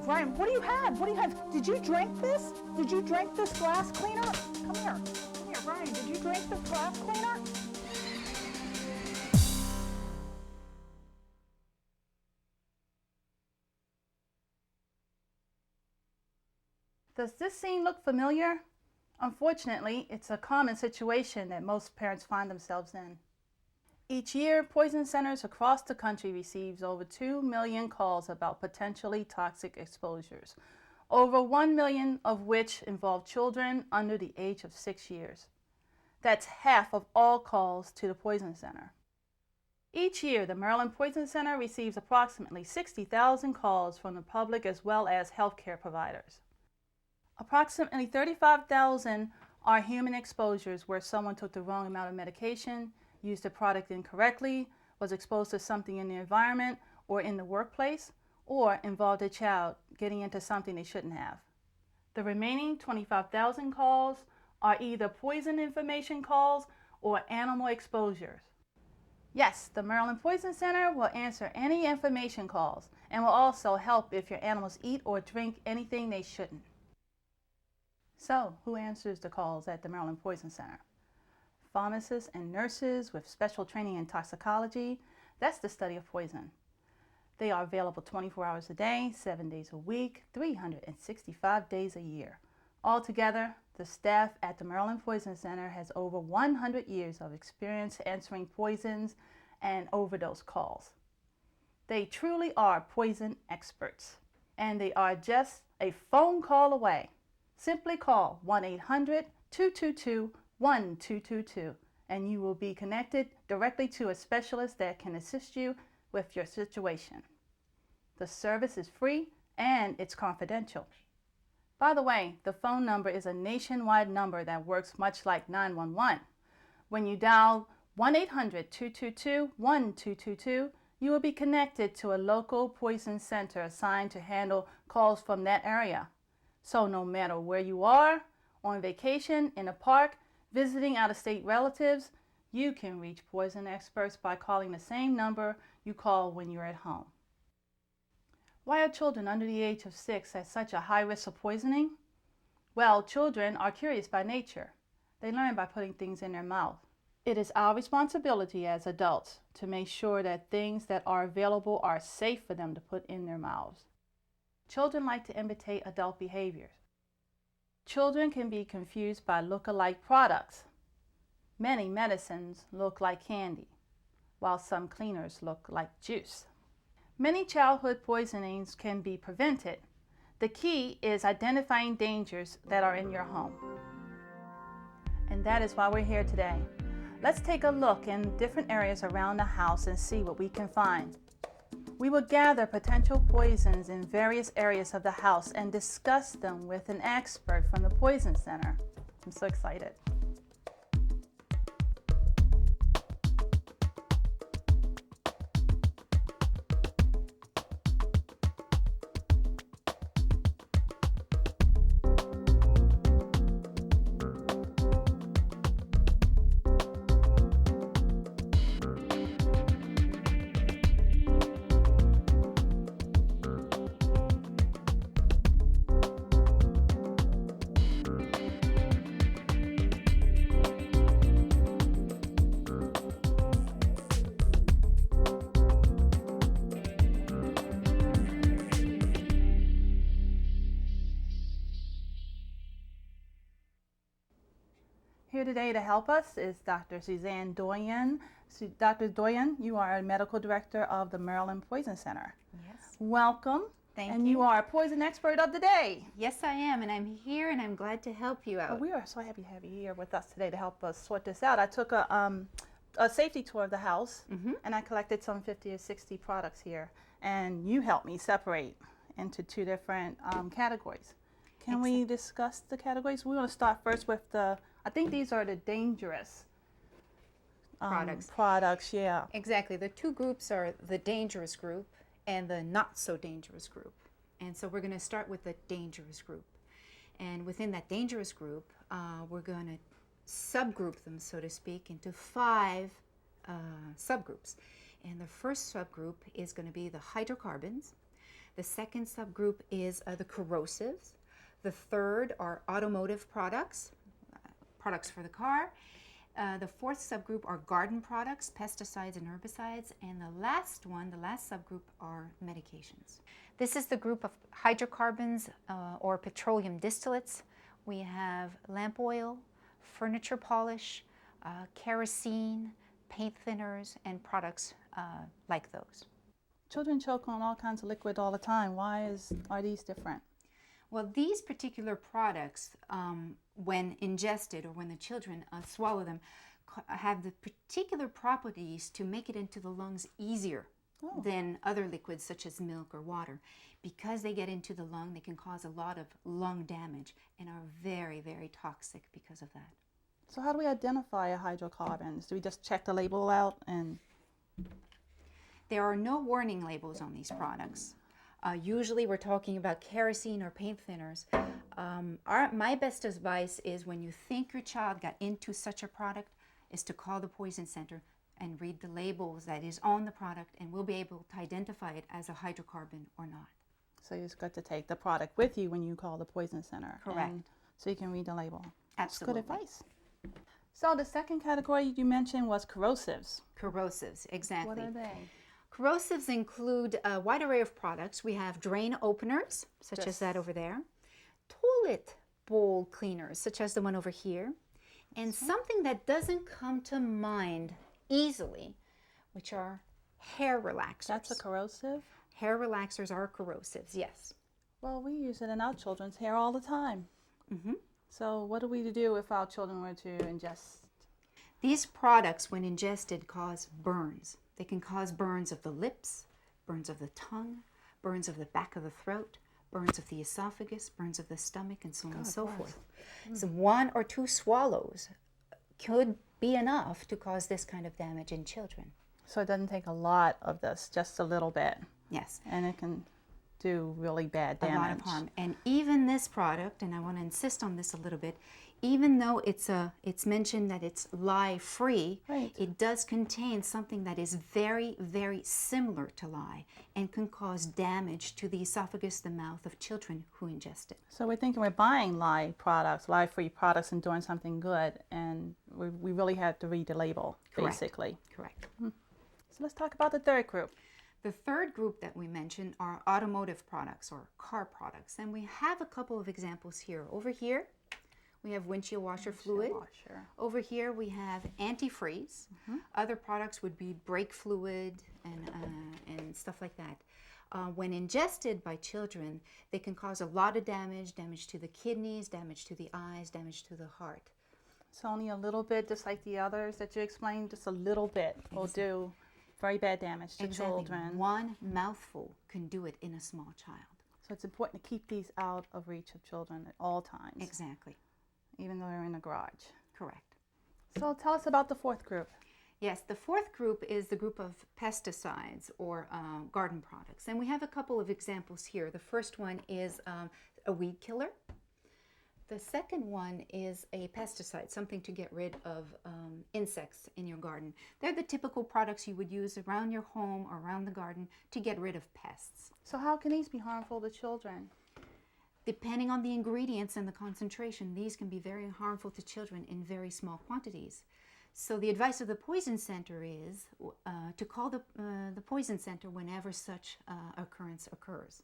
Brian, what do you have? What do you have? Did you drink this? Did you drink this glass cleaner? Come here. Come here, Brian. Did you drink this glass cleaner? Does this scene look familiar? Unfortunately, it's a common situation that most parents find themselves in. Each year, poison centers across the country receives over 2 million calls about potentially toxic exposures, over 1 million of which involve children under the age of 6 years. That's half of all calls to the poison center. Each year, the Maryland Poison Center receives approximately 60,000 calls from the public as well as healthcare providers. Approximately 35,000 are human exposures where someone took the wrong amount of medication, used a product incorrectly, was exposed to something in the environment or in the workplace, or involved a child getting into something they shouldn't have. The remaining 25,000 calls are either poison information calls or animal exposures. Yes, the Maryland Poison Center will answer any information calls and will also help if your animals eat or drink anything they shouldn't. So, who answers the calls at the Maryland Poison Center? Pharmacists and nurses with special training in toxicology. That's the study of poison. They are available 24 hours a day, 7 days a week, 365 days a year. Altogether, the staff at the Maryland Poison Center has over 100 years of experience answering poisons and overdose calls. They truly are poison experts, and they are just a phone call away. Simply call 1-800-222-1222 and you will be connected directly to a specialist that can assist you with your situation. The service is free and it's confidential. By the way, the phone number is a nationwide number that works much like 911. When you dial 1-800-222-1222, you will be connected to a local poison center assigned to handle calls from that area. So no matter where you are, on vacation, in a park, visiting out-of-state relatives, you can reach poison experts by calling the same number you call when you're at home. Why are children under the age of 6 at such a high risk of poisoning? Well, children are curious by nature. They learn by putting things in their mouth. It is our responsibility as adults to make sure that things that are available are safe for them to put in their mouths. Children like to imitate adult behaviors. Children can be confused by look-alike products. Many medicines look like candy, while some cleaners look like juice. Many childhood poisonings can be prevented. The key is identifying dangers that are in your home. And that is why we're here today. Let's take a look in different areas around the house and see what we can find. We will gather potential poisons in various areas of the house and discuss them with an expert from the Poison Center. I'm so excited. Here today to help us is Dr. Suzanne Doyen. Dr. Doyen, you are a medical director of the Maryland Poison Center. Yes. Welcome. Thank and you. You are a poison expert of the day. Yes, I am, and I'm here, and I'm glad to help you out. Well, we are so happy to have you here with us today to help us sort this out. I took a safety tour of the house, and I collected some 50 or 60 products here, and you helped me separate into 2 different categories. Can we discuss the categories? We want to start first with I think these are the dangerous products, yeah. Exactly. The 2 groups are the dangerous group and the not so dangerous group. And so we're going to start with the dangerous group. And within that dangerous group, we're going to subgroup them, so to speak, into 5 subgroups. And the first subgroup is going to be the hydrocarbons. The second subgroup is the corrosives. The third are automotive products, products for the car. The fourth subgroup are garden products, pesticides and herbicides. And the last subgroup are medications. This is the group of hydrocarbons or petroleum distillates. We have lamp oil, furniture polish, kerosene, paint thinners, and products like those. Children choke on all kinds of liquid all the time. Are these different? Well, these particular products, when ingested or when the children swallow them, have the particular properties to make it into the lungs easier than other liquids such as milk or water. Because they get into the lung, they can cause a lot of lung damage and are very, very toxic because of that. So how do we identify hydrocarbons? Do we just check the label out and... There are no warning labels on these products. Usually we're talking about kerosene or paint thinners. My best advice is when you think your child got into such a product is to call the poison center and read the labels that is on the product, and we'll be able to identify it as a hydrocarbon or not. So you've got to take the product with you when you call the poison center. Correct. So you can read the label. Absolutely. That's good advice. So the second category you mentioned was corrosives. Corrosives, exactly. What are they? Corrosives include a wide array of products. We have drain openers, such as that over there, toilet bowl cleaners, such as the one over here, and something that doesn't come to mind easily, which are hair relaxers. That's a corrosive? Hair relaxers are corrosives, yes. Well, we use it in our children's hair all the time. Mm-hmm. So what do we do if our children were to ingest? These products, when ingested, cause burns. They can cause burns of the lips, burns of the tongue, burns of the back of the throat, burns of the esophagus, burns of the stomach, and so on and so forth. So 1 or 2 swallows could be enough to cause this kind of damage in children. So it doesn't take a lot of this, just a little bit. Yes. And it can do really bad damage. A lot of harm. And even this product, and I want to insist on this a little bit, even though it's mentioned that it's lye-free, Right. it does contain something that is very, very similar to lye and can cause damage to the esophagus, the mouth of children who ingest it. So we're thinking we're buying lye products, lye-free products, and doing something good, and we really have to read the label, Correct. basically. Correct. So let's talk about the third group. The third group that we mentioned are automotive products or car products, and we have a couple of examples here. Over here, we have windshield washer fluid. Over here, we have antifreeze. Other products would be brake fluid and stuff like that. When ingested by children, they can cause a lot of damage to the kidneys, damage to the eyes, damage to the heart. So only a little bit, just like the others that you explained, just a little bit will do very bad damage to children. One mouthful can do it in a small child. So it's important to keep these out of reach of children at all times. Exactly. Even though they're in the garage. Correct. So tell us about the fourth group. Yes, the fourth group is the group of pesticides or garden products. And we have a couple of examples here. The first one is a weed killer. The second one is a pesticide, something to get rid of insects in your garden. They're the typical products you would use around your home or around the garden to get rid of pests. So how can these be harmful to children? Depending on the ingredients and the concentration, these can be very harmful to children in very small quantities. So the advice of the Poison Center is to call the Poison Center whenever such occurrence occurs.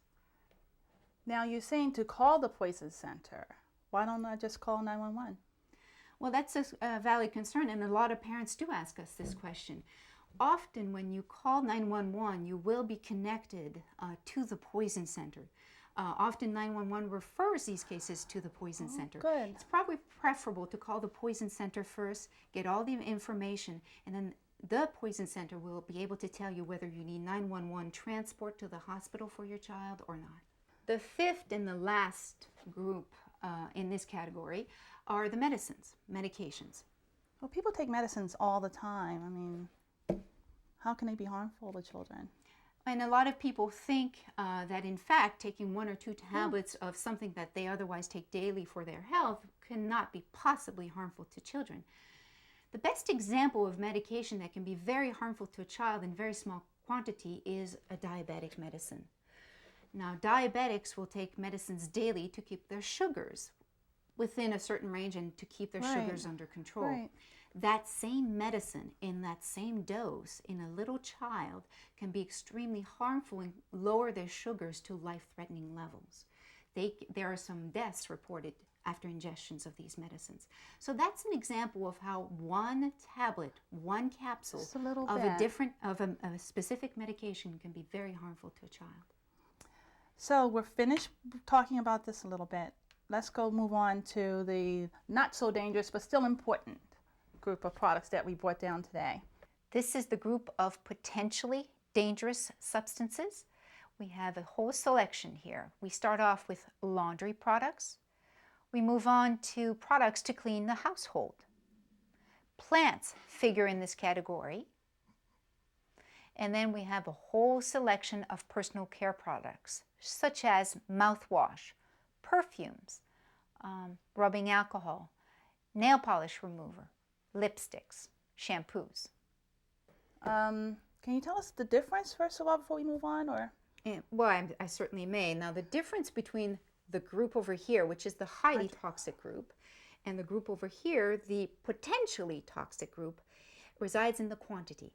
Now you're saying to call the Poison Center. Why don't I just call 911? Well, that's a valid concern, and a lot of parents do ask us this question. Often when you call 911, you will be connected to the Poison Center. Often 911 refers these cases to the Poison Center. Good. It's probably preferable to call the Poison Center first, get all the information, and then the Poison Center will be able to tell you whether you need 911 transport to the hospital for your child or not. The fifth and the last group in this category are the medications. Well, people take medicines all the time. I mean, how can they be harmful to children? And a lot of people think that in fact taking 1 or 2 tablets of something that they otherwise take daily for their health cannot be possibly harmful to children. The best example of medication that can be very harmful to a child in very small quantity is a diabetic medicine. Now, diabetics will take medicines daily to keep their sugars within a certain range and to keep their sugars under control. Right. That same medicine in that same dose in a little child can be extremely harmful and lower their sugars to life-threatening levels. There are some deaths reported after ingestions of these medicines. So that's an example of how one tablet, one capsule Just a little of bit. a specific medication can be very harmful to a child. So we're finished talking about this a little bit. Let's go move on to the not so dangerous but still important group of products that we brought down today. This is the group of potentially dangerous substances. We have a whole selection here. We start off with laundry products. We move on to products to clean the household. Plants figure in this category. And then we have a whole selection of personal care products, such as mouthwash, perfumes, rubbing alcohol, nail polish remover, lipsticks, shampoos. Can you tell us the difference first of all before we move on? Or Well, I certainly may. Now, the difference between the group over here, which is the highly toxic group, and the group over here, the potentially toxic group, resides in the quantity.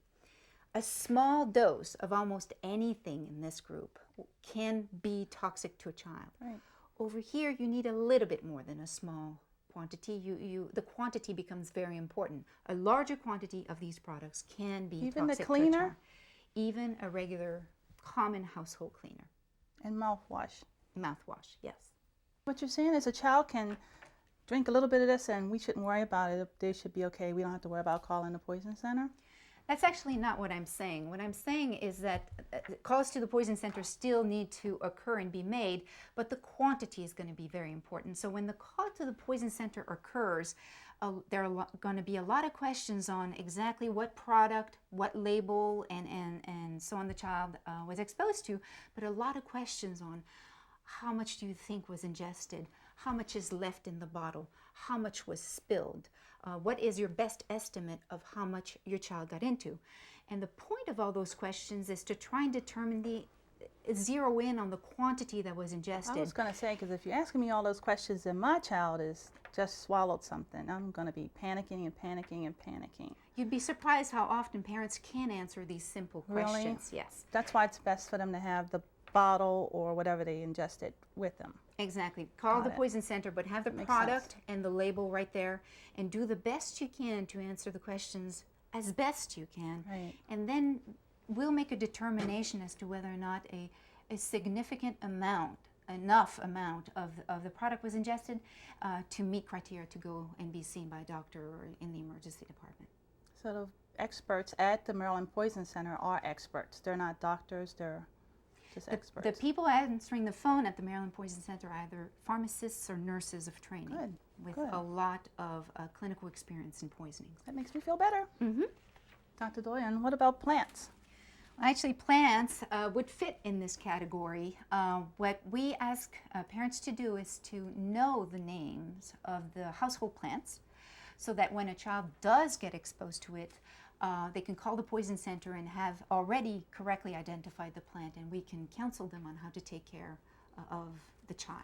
A small dose of almost anything in this group can be toxic to a child. Right. Over here, you need a little bit more than a small quantity. The quantity becomes very important. A larger quantity of these products can be Even the toxic cleaner? to a child. Even a regular, common household cleaner. And mouthwash. Mouthwash, yes. What you're saying is a child can drink a little bit of this and we shouldn't worry about it. They should be okay. We don't have to worry about calling the poison center. That's actually not what I'm saying. What I'm saying is that calls to the poison center still need to occur and be made, but the quantity is going to be very important. So when the call to the poison center occurs, there are going to be a lot of questions on exactly what product, what label, and so on the child was exposed to, but a lot of questions on how much do you think was ingested, how much is left in the bottle, how much was spilled, what is your best estimate of how much your child got into. And the point of all those questions is to try and determine zero in on the quantity that was ingested. I was going to say, because if you're asking me all those questions and my child has just swallowed something, I'm going to be panicking and panicking and panicking. You'd be surprised how often parents can answer these simple questions. Really? Yes. That's why it's best for them to have the bottle or whatever they ingested with them. Exactly. Call the Got it. poison center, but have the Makes product sense. and the label right there, and do the best you can to answer the questions as best you can. Right. And then we'll make a determination as to whether or not a significant amount, enough amount of the product was ingested to meet criteria to go and be seen by a doctor or in the emergency department. So the experts at the Maryland Poison Center are experts. They're not doctors, they're just experts. The people answering the phone at the Maryland Poison Center are either pharmacists or nurses of training Good, with good. a lot of clinical experience in poisoning. That makes me feel better. Mm-hmm. Dr. Doyen, what about plants? Actually, plants would fit in this category. What we ask parents to do is to know the names of the household plants so that when a child does get exposed to it, they can call the poison center and have already correctly identified the plant, and we can counsel them on how to take care of the child.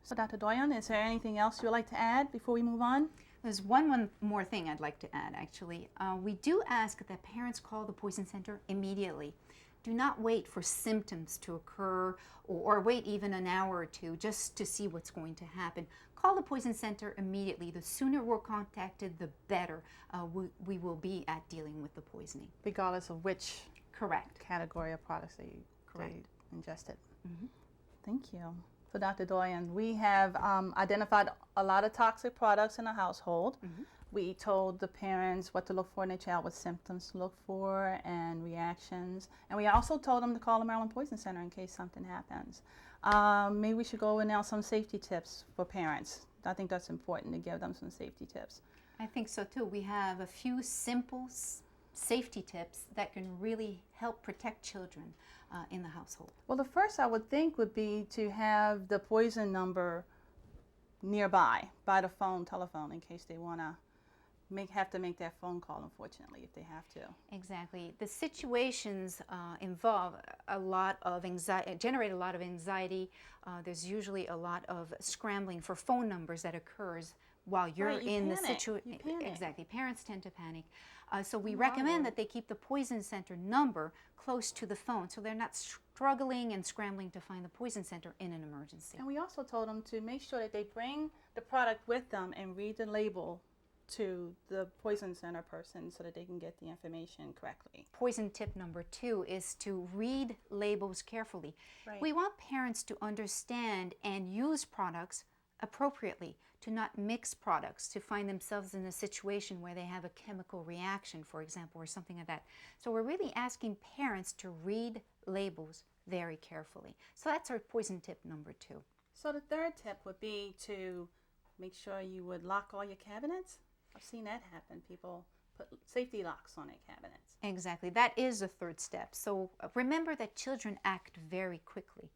So Dr. Doyen, is there anything else you'd like to add before we move on? There's one more thing I'd like to add, actually. We do ask that parents call the poison center immediately. Do not wait for symptoms to occur or wait even an hour or two just to see what's going to happen. Call the poison center immediately. The sooner we're contacted, the better we will be at dealing with the poisoning. Regardless of which Correct. category of products they Correct. ingested. Mm-hmm. Thank you. So Dr. Doyen, we have identified a lot of toxic products in the household. Mm-hmm. We told the parents what to look for in their child, what symptoms to look for and reactions. And we also told them to call the Maryland Poison Center in case something happens. Maybe we should go in now some safety tips for parents. I think that's important to give them some safety tips. I think so too. We have a few simple safety tips that can really help protect children in the household. Well, the first I would think would be to have the poison number nearby, by the telephone, in case they want to have to make that phone call, unfortunately, if they have to. Exactly. The situations involve a lot of anxiety, generate a lot of anxiety. There's usually a lot of scrambling for phone numbers that occurs while you're Right, you in the panic. situation. You panic. Exactly. Parents tend to panic. So we Oh, I recommend would. that they keep the poison center number close to the phone so they're not struggling and scrambling to find the poison center in an emergency. And we also told them to make sure that they bring the product with them and read the label to the poison center person so that they can get the information correctly. Poison tip number 2 is to read labels carefully. Right. We want parents to understand and use products appropriately, to not mix products, to find themselves in a situation where they have a chemical reaction, for example, or something like that. So we're really asking parents to read labels very carefully. So that's our poison tip number 2. So the third tip would be to make sure you would lock all your cabinets. I've seen that happen. People put safety locks on their cabinets. Exactly. That is the third step. So remember that children act very quickly.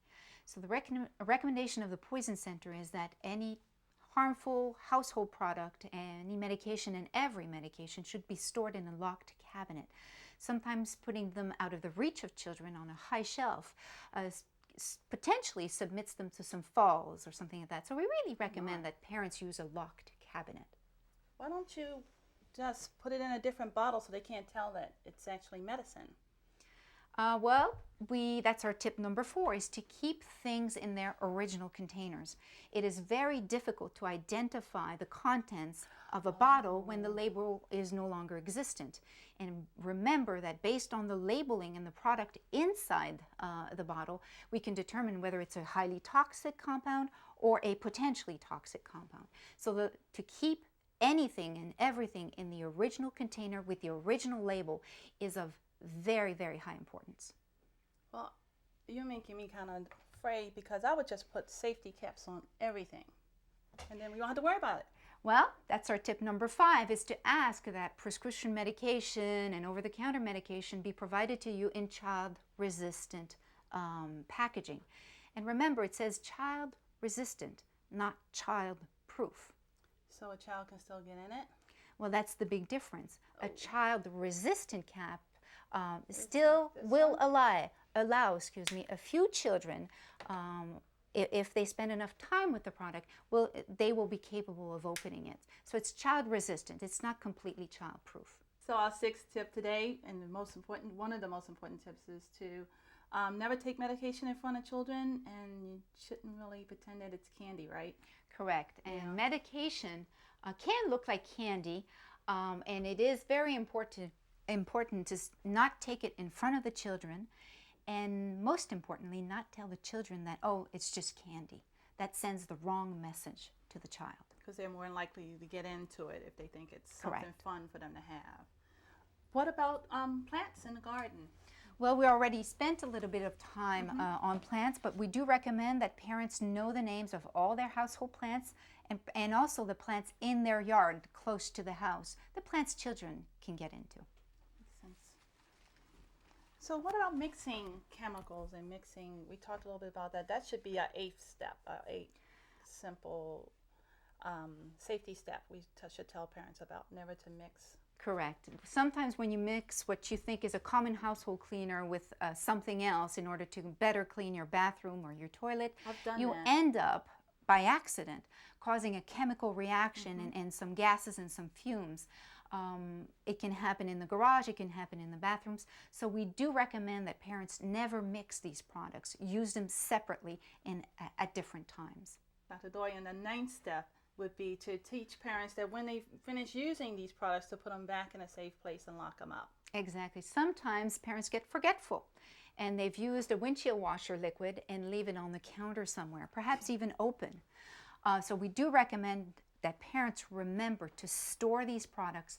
So the recommendation of the Poison Center is that any harmful household product, any medication, and every medication should be stored in a locked cabinet. Sometimes putting them out of the reach of children on a high shelf potentially submits them to some falls or something like that. So we really recommend that parents use a locked cabinet. Why don't you just put it in a different bottle so they can't tell that it's actually medicine? That's our tip number 4, is to keep things in their original containers. It is very difficult to identify the contents of a bottle when the label is no longer existent. And remember that based on the labeling and the product inside the bottle, we can determine whether it's a highly toxic compound or a potentially toxic compound. So to keep anything and everything in the original container with the original label is of very, very high importance. Well, you're making me kind of afraid because I would just put safety caps on everything and then we don't have to worry about it. Well, that's our tip number 5, is to ask that prescription medication and over-the-counter medication be provided to you in child-resistant packaging. And remember, it says child-resistant, not child-proof. So a child can still get in it? Well, that's the big difference. A child-resistant cap still will allow a few children, if they spend enough time with the product, they will be capable of opening it. So it's child-resistant. It's not completely child-proof. So our 6th tip today, and one of the most important tips, is to never take medication in front of children, and you shouldn't really pretend that it's candy, right? Correct. And medication can look like candy, and it is very important to not take it in front of the children, and most importantly, not tell the children that, oh, it's just candy. That sends the wrong message to the child. Because they're more likely to get into it if they think it's Correct. something fun for them to have. What about plants in the garden? Well, we already spent a little bit of time on plants, but we do recommend that parents know the names of all their household plants and also the plants in their yard close to the house, the plants children can get into. Makes sense. So what about mixing chemicals and we talked a little bit about that. That should be our 8th step, our 8th simple safety step we should tell parents about, never to mix. Correct. Sometimes when you mix what you think is a common household cleaner with something else in order to better clean your bathroom or your toilet, you end up, by accident, causing a chemical reaction and some gases and some fumes. It can happen in the garage, it can happen in the bathrooms. So we do recommend that parents never mix these products. Use them separately at different times. Dr. Doyen, the 9th step would be to teach parents that when they finish using these products to put them back in a safe place and lock them up. Exactly. Sometimes parents get forgetful and they've used a windshield washer liquid and leave it on the counter somewhere, perhaps even open. So we do recommend that parents remember to store these products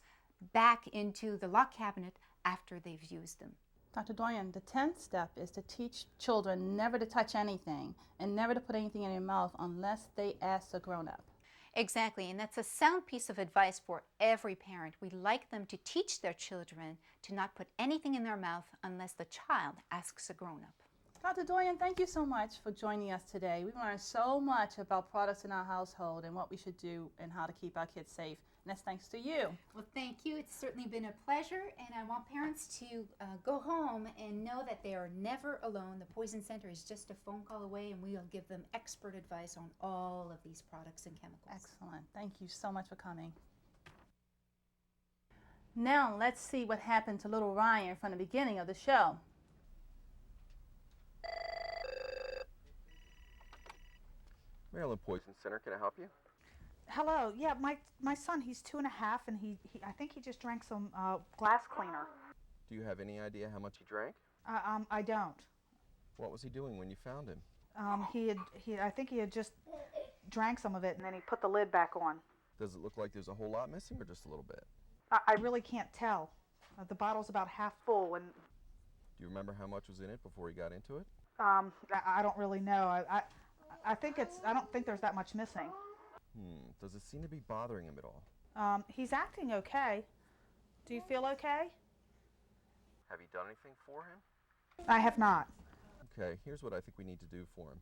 back into the lock cabinet after they've used them. Dr. Doyen, the 10th step is to teach children never to touch anything and never to put anything in their mouth unless they ask a grown-up. Exactly, and that's a sound piece of advice for every parent. We like them to teach their children to not put anything in their mouth unless the child asks a grown-up. Dr. Doyen, thank you so much for joining us today. We've learned so much about products in our household and what we should do and how to keep our kids safe. And that's thanks to you. Well, thank you. It's certainly been a pleasure, and I want parents to go home and know that they are never alone. The Poison Center is just a phone call away, and we'll give them expert advice on all of these products and chemicals. Excellent. Thank you so much for coming. Now let's see what happened to little Ryan from the beginning of the show. Maryland Poison Center, can I help you? Hello. Yeah, my son, he's 2.5, and I think he just drank some glass cleaner. Do you have any idea how much he drank? I don't. What was he doing when you found him? I think he had just drank some of it, and then he put the lid back on. Does it look like there's a whole lot missing or just a little bit? I really can't tell. The bottle's about half full, and Do you remember how much was in it before he got into it? I don't really know. I don't think there's that much missing. Does it seem to be bothering him at all? He's acting okay. Do you feel okay? Have you done anything for him? I have not. Okay, here's what I think we need to do for him.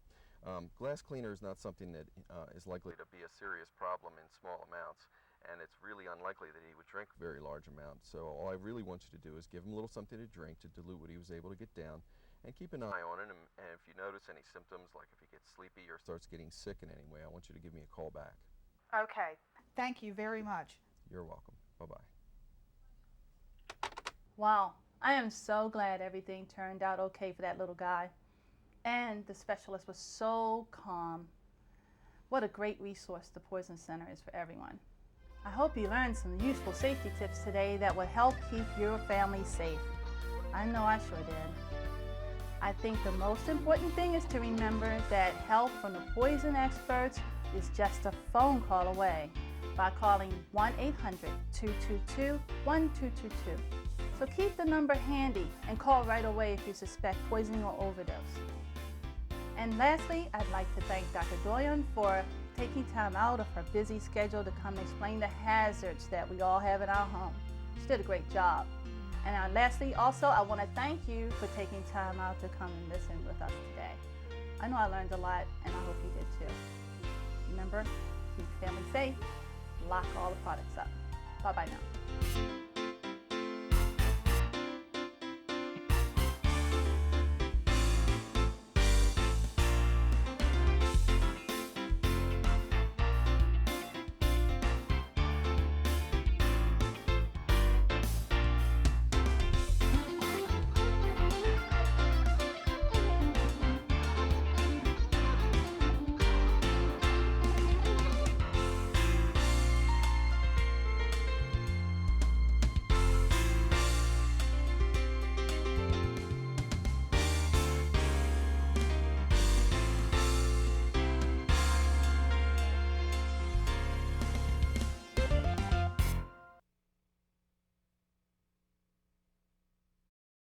Glass cleaner is not something that is likely to be a serious problem in small amounts, and it's really unlikely that he would drink very large amounts. So all I really want you to do is give him a little something to drink to dilute what he was able to get down, and keep an eye on it. And if you notice any symptoms, like if he gets sleepy or starts getting sick in any way, I want you to give me a call back. Okay. Thank you very much. You're welcome. Bye-bye. Wow, I am so glad everything turned out okay for that little guy. And the specialist was so calm. What a great resource the Poison Center is for everyone. I hope you learned some useful safety tips today that will help keep your family safe. I know I sure did. I think the most important thing is to remember that help from the poison experts is just a phone call away by calling 1-800-222-1222. So keep the number handy and call right away if you suspect poisoning or overdose. And lastly, I'd like to thank Dr. Doyen for taking time out of her busy schedule to come explain the hazards that we all have in our home. She did a great job. And lastly, also, I want to thank you for taking time out to come and listen with us today. I know I learned a lot, and I hope you did too. Remember, keep your family safe, lock all the products up. Bye-bye now.